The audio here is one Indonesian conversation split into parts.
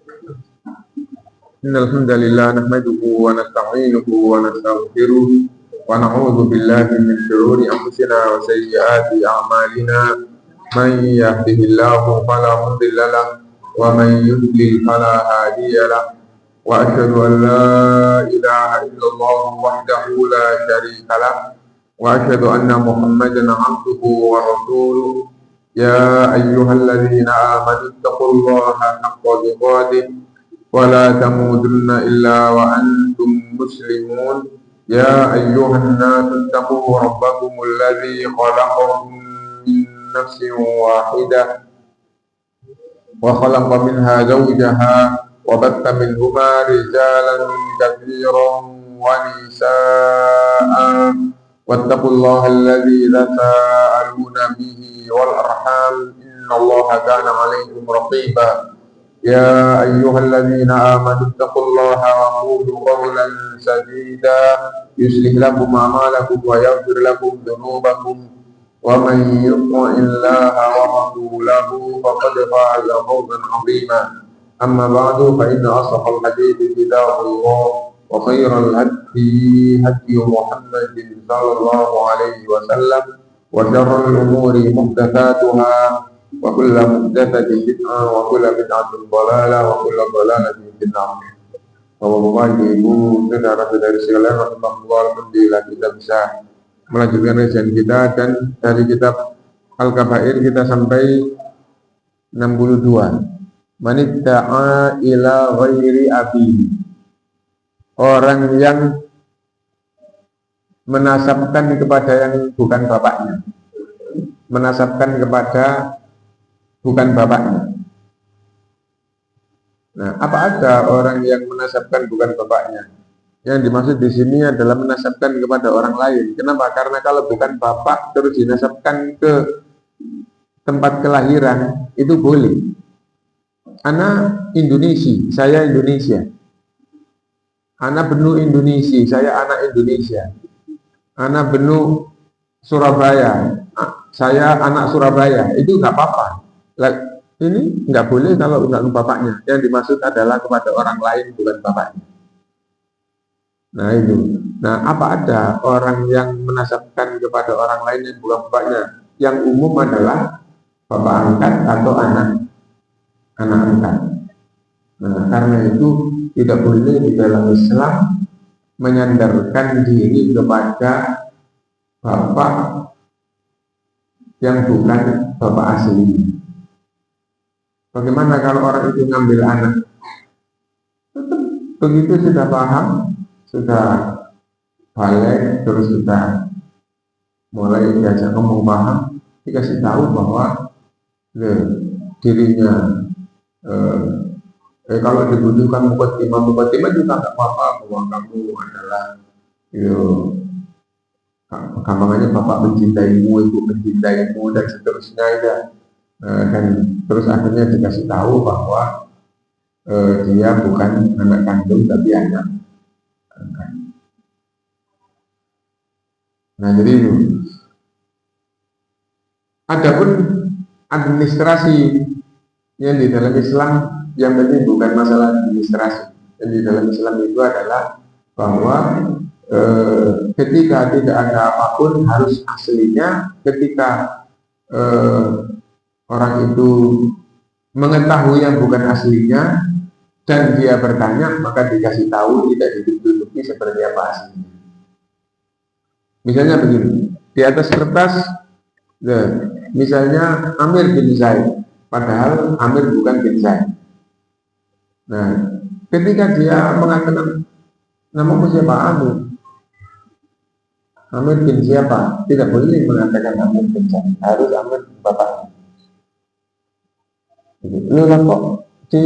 إن الحمد لله نحمده ونستعينه ونستغفره ونعوذ بالله من شرور أنفسنا وسيئات أعمالنا. من يهده الله فلا مضل له ومن يضلل فلا هادي له، وأشهد أن لا إله إلا الله وحده لا شريك له، وأشهد أن محمدا عبده ورسوله. يا أيها الذين آمنوا اتقوا الله حق تقاته ولا تموتن إلا وأنتم مسلمون. يا أيها الناس اتقوا ربكم الذي خلقكم من نفس واحدة وخلق منها زوجها وبث منهما رجالا كثيرا ونساء، واتقوا الله الذي تساءلون به والأرحام إن الله كان عليكم رقيبا. يا أيها الذين آمنوا اتقوا الله وقولوا قولا سديدا يصلح لكم أعمالكم ويغفر لكم ذنوبكم، ومن يطع الله ورسوله فقد فاز فوزا عظيما. أما بعد فإن أصدق الحديث كتاب الله، وخير الهدي هدي محمد صلى الله عليه وسلم، وشر الأمور محدثاتها وكل محدثة بدعة وكل بدعة ضلالة وكل ضلالة في النار. Bapak-bapak, ibu, saudara-saudari sekalian, rahimahullah, alhamdulillah kita bisa melanjutkan kajian kita, dan dari kitab Al-Kabair kita sampai 62. Manidda'a ila ghairi abihi, orang yang menasabkan kepada yang bukan bapaknya, menasabkan kepada bukan bapaknya. Nah, apa ada orang yang menasabkan bukan bapaknya? Yang dimaksud di sini adalah menasabkan kepada orang lain. Kenapa? Karena kalau bukan bapak terus dinasabkan ke tempat kelahiran itu boleh. Anak Indonesia, saya Indonesia. Anak Benu Indonesia, saya anak Indonesia. Anak Benu Surabaya, saya anak Surabaya. Itu nggak apa-apa. Ini nggak boleh kalau nggak bapaknya. Yang dimaksud adalah kepada orang lain, bukan bapaknya. Nah itu. Nah, apa ada orang yang menasabkan kepada orang lain yang bukan bapaknya? Yang umum adalah bapak angkat atau anak angkat. Nah, karena itu tidak boleh di dalam Islam menyandarkan diri kepada bapak yang bukan bapak asli. Bagaimana kalau orang itu ngambil anak? Begitu sudah paham, sudah balik, terus sudah mulai diajak ngomong paham, dikasih tahu bahwa dirinya kalau dibutuhkan mukaddimah juga nggak apa-apa, bahwa kamu adalah gampangannya bapak mencintaimu, ibu mencintaimu, dan seterusnya ya. Dan terus akhirnya dikasih tahu bahwa dia bukan anak kandung tapi anak angkat. Nah, jadi itu. Adapun administrasi yang di dalam Islam, yang penting bukan masalah administrasi. Yang di dalam Islam itu adalah bahwa ketika tidak ada apapun harus aslinya. Ketika orang itu mengetahui yang bukan aslinya dan dia bertanya, maka dikasih tahu, tidak ditutupi seperti apa aslinya. Misalnya begini, di atas kertas, misalnya Amir bin Zaid, padahal Amir bukan bin Zaid. Nah, ketika dia mengatakan namamu siapa? Amir bin siapa? Tidak boleh mengatakan Amir bin Zaid, harus Amir bapaknya. Lu lah kok di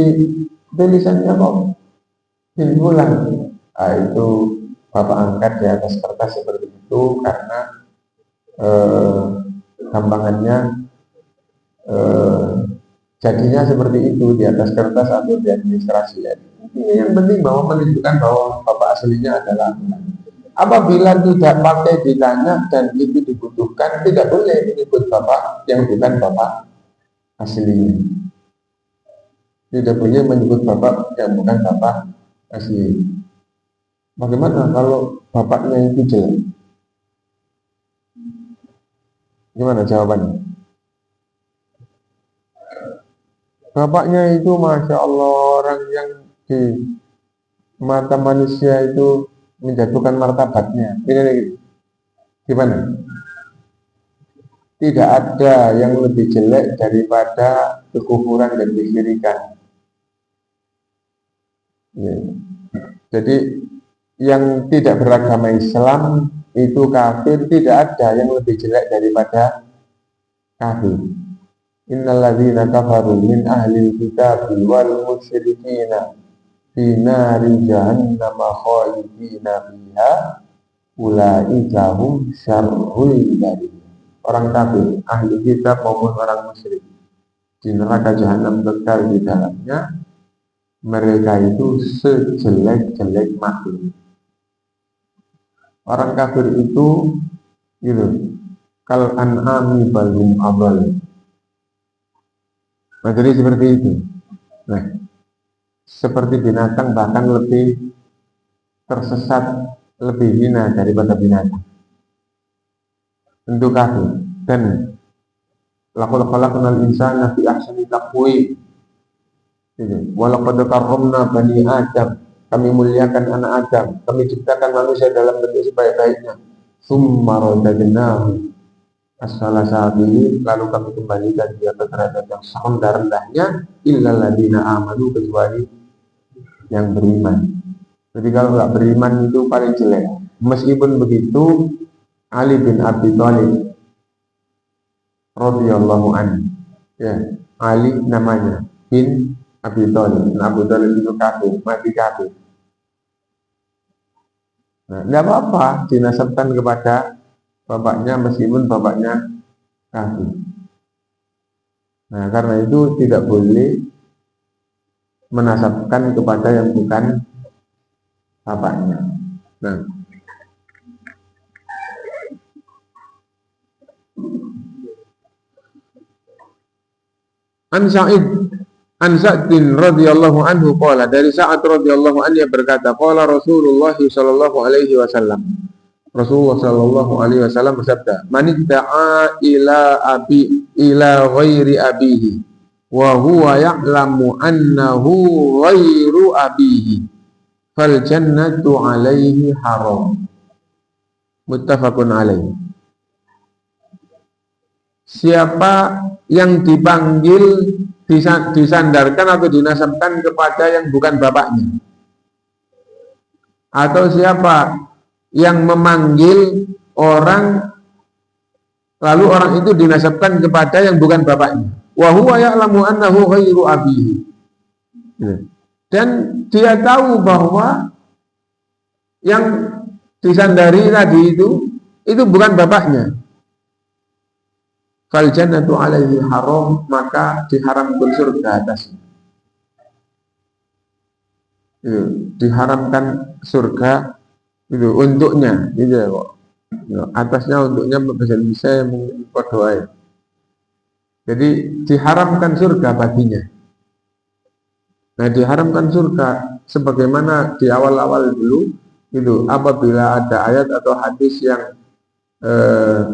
tulisannya kok bin Fulan. Nah, itu bapak angkat di atas kertas seperti itu karena gampangannya jadinya seperti itu di atas kertas atau di administrasi ya. Yang penting bahwa menunjukkan bahwa bapak aslinya adalah. Apabila tidak pakai ditanya dan itu dibutuhkan, tidak boleh menyebut bapak yang bukan bapak aslinya. tidak boleh menyebut bapak yang bukan bapak asli. Bagaimana kalau bapaknya itu jelek? Gimana jawabannya? Bapaknya itu Masya Allah orang yang di mata manusia itu menjatuhkan martabatnya. Ini gimana? Tidak ada yang lebih jelek daripada kekufuran dan kesyirikan. Ya. Jadi yang tidak beragama Islam itu kafir, tidak ada yang lebih jelek daripada kafir. Innalladzina kafaru min ahlil kitabi wal musyrikina fi nari jahannam khalidina fiha ulaika hum syarrul bariyah. Orang kafir, ahli kitab maupun orang musyrik di neraka jahanam kekal di dalamnya, mereka itu sejelek-jelek makhluk. Orang kafir itu gitu, kal an'ami balhum abal. Jadi seperti itu. Nah, seperti binatang bahkan lebih tersesat, lebih hina daripada binatang. Tentu kafir. Dan laqad khalaqnal insana fi ahsani taqwim. Walaqad karramna bani Adam. Kami muliakan anak Adam. Kami ciptakan manusia dalam bentuk sebaik-baiknya. Tsumma radadnahu asfala safilin. Lalu kami kembalikan dia ke derajat yang serendah-rendahnya. Illal ladzina amanu, kecuali yang beriman. Jadi kalau nggak beriman itu paling jelek. Meskipun begitu, Ali bin Abi Thalib radhiyallahu anhu, ya, Ali namanya bin Abi Thalib. Nah, Abu Thalib itu kafir, mati kafir. Nah, tidak apa-apa dinasabkan kepada bapaknya meskipun bapaknya kafir. Nah, karena itu tidak boleh menasabkan kepada yang bukan bapaknya. Nah, An Sa'din radhiyallahu anhu qala, dari Sa'ad radhiyallahu anhu dia berkata, qala Rasulullah sallallahu alaihi wasallam. Rasulullah sallallahu alaihi wasallam bersabda, "Man idda'a ila ghairi abihi wa huwa ya'lamu annahu ghairu abihi fal jannatu alaihi haram." Muttafaqun alaihi. Siapa yang dipanggil, disandarkan atau dinasabkan kepada yang bukan bapaknya, atau siapa yang memanggil orang lalu orang itu dinasabkan kepada yang bukan bapaknya, wa huwa ya'lamu annahu ghairu abihi, dan dia tahu bahwa yang disandari tadi itu bukan bapaknya, fal jannatu alaihi haram, maka diharamkan surga atasnya. Diharamkan surga itu untuknya, gitu ya kok. Atasnya untuknya bisa mungkin berdoa. Jadi diharamkan surga baginya. Nah, diharamkan surga sebagaimana di awal-awal dulu itu apabila ada ayat atau hadis yang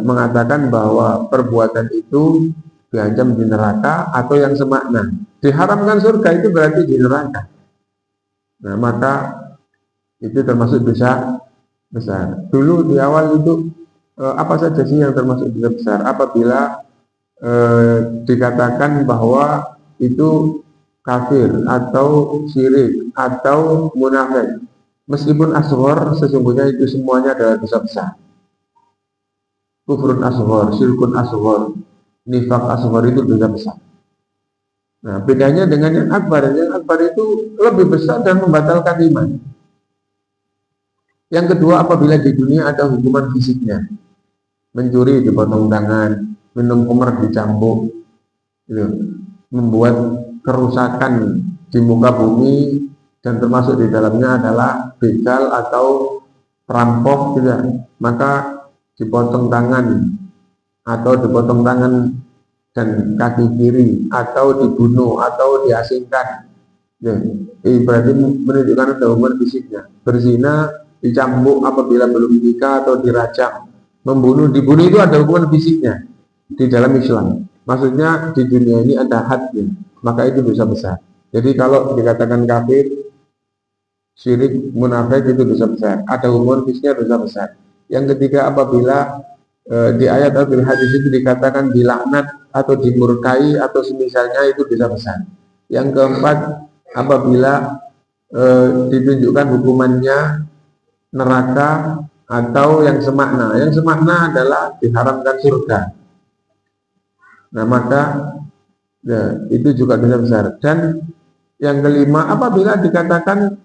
mengatakan bahwa perbuatan itu diancam di neraka atau yang semakna. Diharamkan surga itu berarti di neraka. Nah, maka itu termasuk dosa besar. Dulu di awal itu apa saja sih yang termasuk dosa besar? Apabila dikatakan bahwa itu kafir atau syirik atau munafik. Meskipun asghar, sesungguhnya itu semuanya adalah dosa besar. Kufrun asghar, syirkun asghar, nifaq asghar itu dosa besar. Nah, bedanya dengan yang akbar. Yang akbar itu lebih besar dan membatalkan iman. Yang kedua, apabila di dunia ada hukuman fisiknya, mencuri dipotong tangan, minum khamr dicambuk, membuat kerusakan di muka bumi, dan termasuk di dalamnya adalah begal atau perampok, maka dipotong tangan atau dipotong tangan dan kaki kiri, atau dibunuh atau diasingkan, Ya, berarti menunjukkan ada hubungan fisiknya. Berzina, dicambuk apabila belum menikah atau dirajam. Membunuh, dibunuh itu ada hubungan fisiknya di dalam Islam. Maksudnya di dunia ini ada hadnya, maka itu dosa besar. Jadi kalau dikatakan kafir, syirik, munafik itu dosa besar. Ada hubungan fisiknya dosa besar. Yang ketiga apabila di ayat atau hadis itu dikatakan dilaknat atau dimurkai atau semisalnya itu dosa besar. Yang keempat apabila ditunjukkan hukumannya neraka atau yang semakna. Yang semakna adalah diharamkan surga. Nah maka ya, itu juga dosa besar. Dan yang kelima apabila dikatakan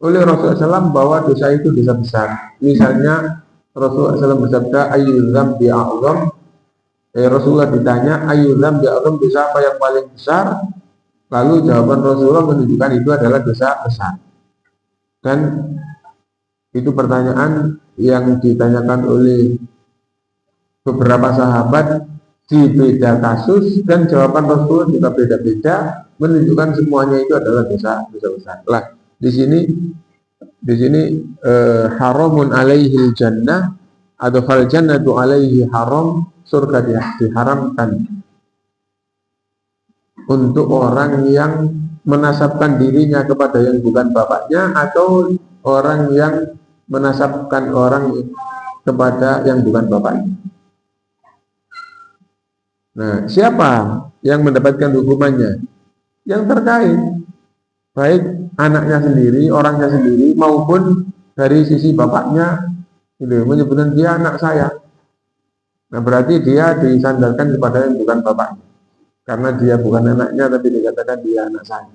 oleh Rasulullah SAW bahwa dosa itu dosa besar. Misalnya Rasulullah SAW bersabda ayyul dzambi a'zam. Rasulullah ditanya ayyul dzambi a'zam, dosa apa yang paling besar? Lalu jawaban Rasulullah menunjukkan itu adalah dosa besar. Dan itu pertanyaan yang ditanyakan oleh beberapa sahabat di beda kasus dan jawaban Rasulullah juga beda-beda, menunjukkan semuanya itu adalah dosa besar. Lah, di sini haramun alaihi jannah atau fal jannatu alaihi haram, surga diharamkan untuk orang yang menasabkan dirinya kepada yang bukan bapaknya atau orang yang menasabkan orang kepada yang bukan bapaknya. Nah, siapa yang mendapatkan hukumannya? Yang terkait, baik anaknya sendiri, orangnya sendiri, maupun dari sisi bapaknya, menyebutkan dia anak saya. Nah, berarti dia disandarkan kepada yang bukan bapaknya. Karena dia bukan anaknya, tapi dikatakan dia anak saya.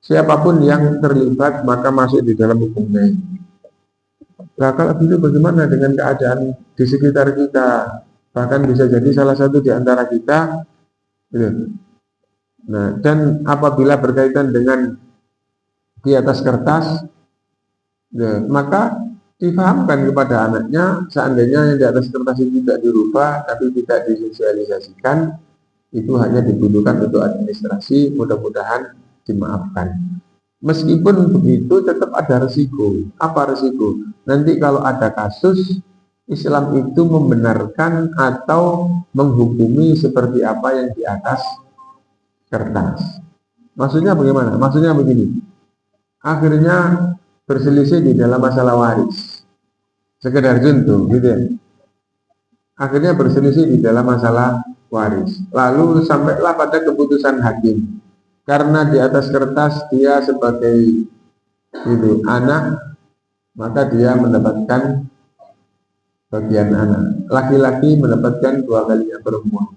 Siapapun yang terlibat, maka masuk di dalam hukumnya. Nah, kalau begitu bagaimana dengan keadaan di sekitar kita? Bahkan bisa jadi salah satu di antara kita. Nah, dan apabila berkaitan dengan di atas kertas, maka difahamkan kepada anaknya, seandainya yang di atas kertas itu tidak dirubah, tapi tidak disosialisasikan, itu hanya dibutuhkan untuk administrasi, mudah-mudahan dimaafkan. Meskipun begitu tetap ada resiko. Apa resiko? Nanti kalau ada kasus, Islam itu membenarkan atau menghukumi seperti apa yang di atas kertas. Maksudnya bagaimana? Maksudnya begini. Akhirnya berselisih di dalam masalah waris. Sekedar contoh, gitu ya. Akhirnya berselisih di dalam masalah waris. Lalu sampailah pada keputusan hakim. Karena di atas kertas dia sebagai anak, maka dia mendapatkan bagian anak. Laki-laki mendapatkan 2 kalinya perempuan.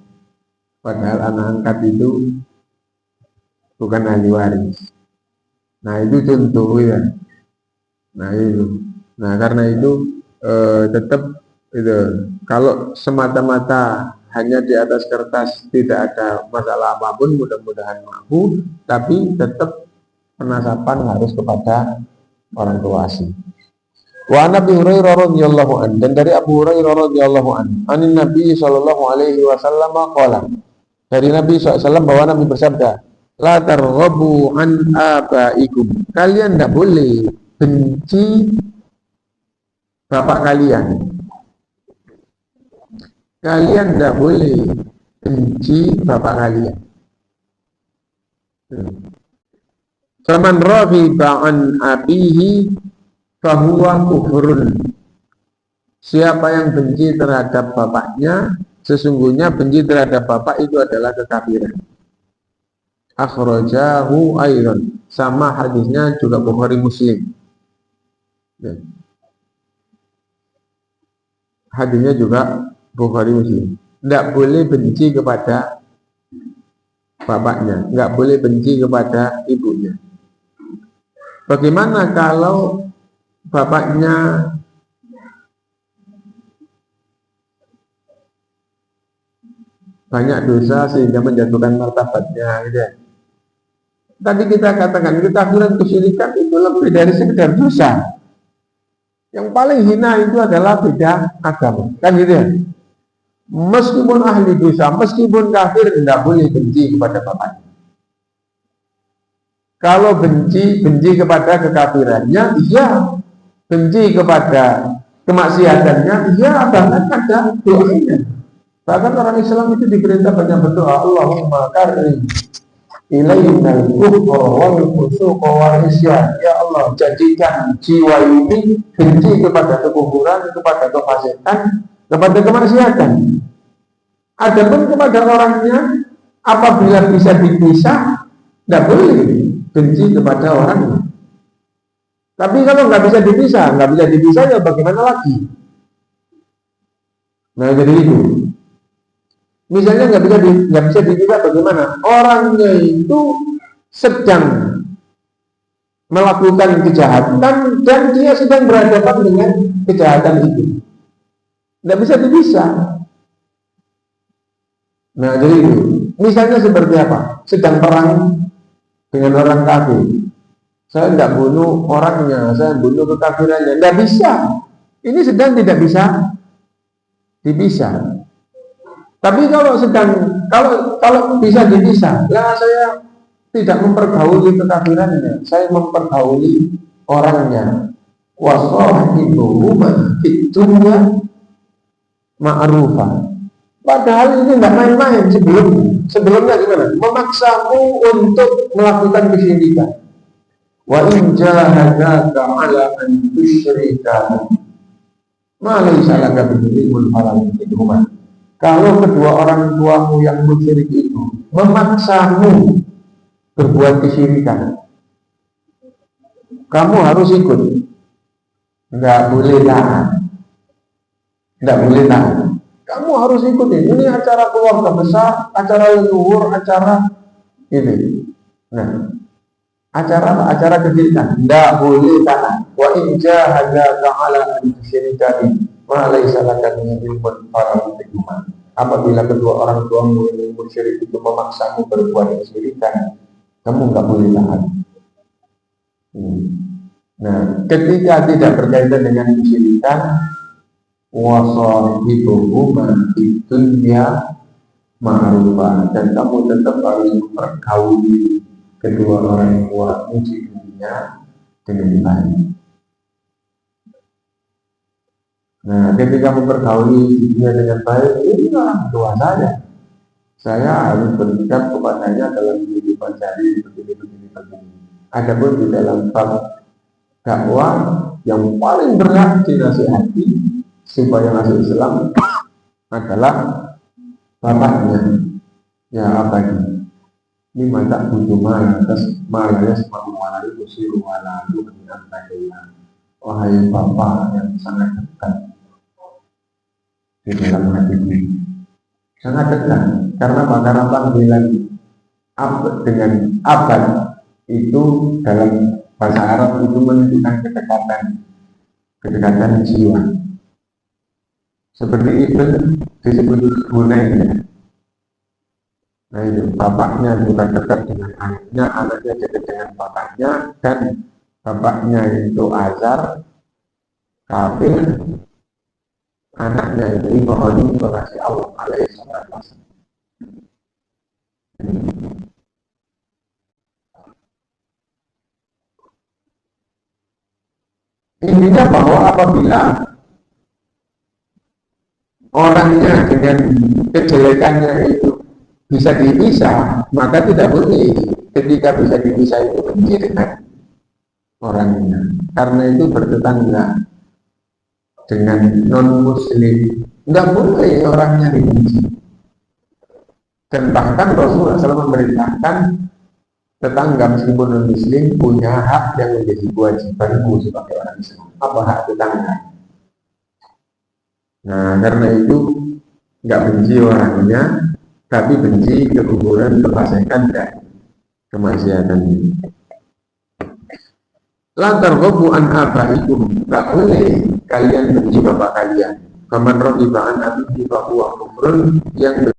Padahal anak angkat itu bukan ahli waris. Nah itu contoh ya. Nah itu. Nah karena itu tetap itu. Kalau semata-mata hanya di atas kertas tidak ada masalah apapun, mudah-mudahan mampu, tapi tetap penasapan harus kepada orang tua asli. Wa Nabi Hurairah radhiyallahu an, dan dari Abu Hurairah radhiyallahu an, anin Nabi sallallahu alaihi wasallam qala, dari Nabi SAW bahwa Nabi bersabda, la targhabu an abaikum, kalian tidak boleh benci bapak kalian. Kalian tidak boleh benci bapak kalian. Faman raghiba an abihi fahuwa kufrun. Siapa yang benci terhadap bapaknya, sesungguhnya benci terhadap bapak itu adalah kekafiran. Akhrajahu aidan. Sama hadisnya juga Bukhari Muslim. Hadisnya juga Bukhari Muslim. Tidak boleh benci kepada bapaknya, nggak boleh benci kepada ibunya. Bagaimana kalau bapaknya banyak dosa sehingga menjatuhkan martabatnya, gitu ya? Tadi kita katakan kekafiran kesyirikan itu lebih dari sekedar dosa. Yang paling hina itu adalah beda agama, kan gitu ya? Meskipun ahli dosa, meskipun kafir, tidak boleh benci kepada bapaknya. Kalau benci kepada kekafirannya, iya. Benci kepada kemaksiatannya, iya. Bahkan ada doanya. Bahkan orang Islam itu diperintah banyak berdoa, Allahumma karim ilainal kufra wal fusuq wal isyan. Ya Allah, jadikan jiwa ini benci kepada kekufuran, kepada kefasikan, kepada kemaksiatan. Adapun kepada orangnya, apabila bisa dipisah, tidak boleh benci kepada orangnya. Tapi kalau nggak bisa dipisah ya bagaimana lagi? Nah jadi itu. Misalnya nggak bisa dipisah bagaimana? Orangnya itu sedang melakukan kejahatan dan dia sedang berhadapan dengan kejahatan itu. Nggak bisa dipisah. Nah jadi itu. Misalnya seperti apa? Sedang perang dengan orang kafir. Saya tidak bunuh orangnya, saya bunuh kekafirannya. Tidak bisa. Ini sedang tidak bisa dipisah. Tapi kalau bisa dipisah, lah saya tidak mempergauli kekafirannya, saya mempergauli orangnya. Wasahibuhu fid dunya ma'rufah. Padahal ini tidak main-main sebelumnya gimana? Memaksamu untuk melakukan kesyirikan. Wa in jahadaka 'ala an tusyrika ma laysa laka bihi ilmun fala tuṭi'huma. Kalau kedua orang tuamu yang musyrik itu memaksamu berbuat kesyirikan, kamu harus ikut. Nggak boleh tahan. Kamu harus ikutin. Ini acara keluarga besar, acara leluhur, acara ini. Nah, acara kesyirikan. Nggak boleh tahan. Wa in jahadaka 'ala an tusyrika ma laysa laka bihi ilmun fala tuṭi'huma. Apabila kedua orang tuamu yang musyrik itu memaksamu berbuat kesyirikan, kamu nggak boleh tahan. Nah, ketika tidak berkaitan dengan kesyirikan, wasahibuhuma fid dunya ma'rufah, dan kamu tetap harus mempergauli kedua orang tuamu di dunia dengan baik. Nah, ketika mempergauli dunia dengan baik, ini orang tua saya harus bersikap kepadanya dalam kehidupan sehari begini. Adapun di dalam bab dakwah yang paling berat dinasihati supaya masuk Islam adalah bapaknya. Ya apa ini? Ini mata butuh malanya semua mengalami usiru walalu dengan baiknya. Wahai bapak yang sangat dekat di dalam hati ini, sangat dekat. Karena panggilan dengan abad itu dalam bahasa Arab itu menunjukkan kedekatan jiwa. Seperti itu disebut Hunain. Nah itu bapaknya juga dekat dengan anaknya dekat dengan bapaknya, dan bapaknya itu Azar kafir, anaknya itu Ibrahim berkasih Allah alaihi wasallam. Intinya bahwa apabila orangnya dengan kejelekannya itu bisa dipisah, maka tidak boleh ketika bisa dipisah itu benci dengan orangnya, karena itu bertetangga dengan non-muslim. Nggak boleh orangnya dibenci. Dan bahkan Rasulullah SAW memerintahkan tetangga meskipun non-muslim punya hak yang menjadi kewajibanmu sebagai orang Islam. Apa hak tetangga? Nah, karena itu nggak benci orangnya, tapi benci kekufuran, kefasikan, dan kemaksiatan ini. Lantar hobu an abaikum, nggak boleh kalian benci bapak kalian. Faman rohiba an abihi fahuwa kufrun, yang